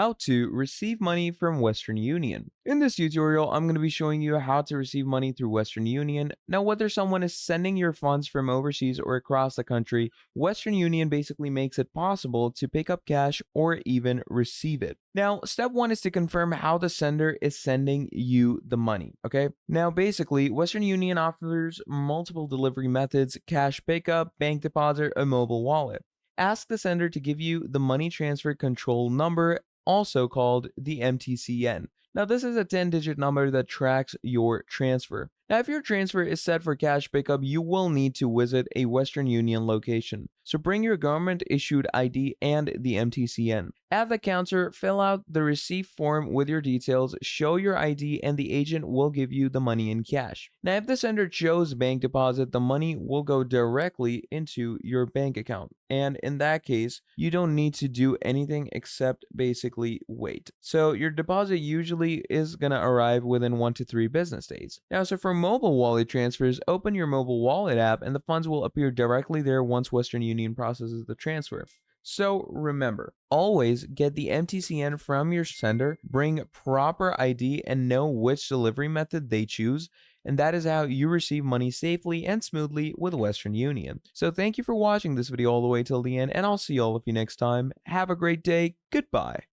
how to receive money from Western Union. In this tutorial, I'm going to be showing you how to receive money through Western Union. Now, whether someone is sending your funds from overseas or across the country, Western Union basically makes it possible to pick up cash or even receive it. Now, step one is to confirm how the sender is sending you the money, okay? Now, basically, Western Union offers multiple delivery methods: cash pickup, bank deposit, or mobile wallet. Ask the sender to give you the money transfer control number, also called the MTCN. Now, this is a 10-digit number that tracks your transfer. Now, if your transfer is set for cash pickup, you will need to visit a Western Union location. So bring your government-issued ID and the MTCN. At the counter, fill out the receipt form with your details, show your ID, and the agent will give you the money in cash. Now, if the sender chose bank deposit, the money will go directly into your bank account. And in that case, you don't need to do anything except basically wait. So your deposit usually is going to arrive within 1 to 3 business days. Now, so for mobile wallet transfers, open your mobile wallet app and the funds will appear directly there once Western Union processes the transfer. So remember, always get the MTCN from your sender, bring proper ID, and know which delivery method they choose. And that is how you receive money safely and smoothly with Western Union. So thank you for watching this video all the way till the end, and I'll see all of you next time. Have a great day. Goodbye.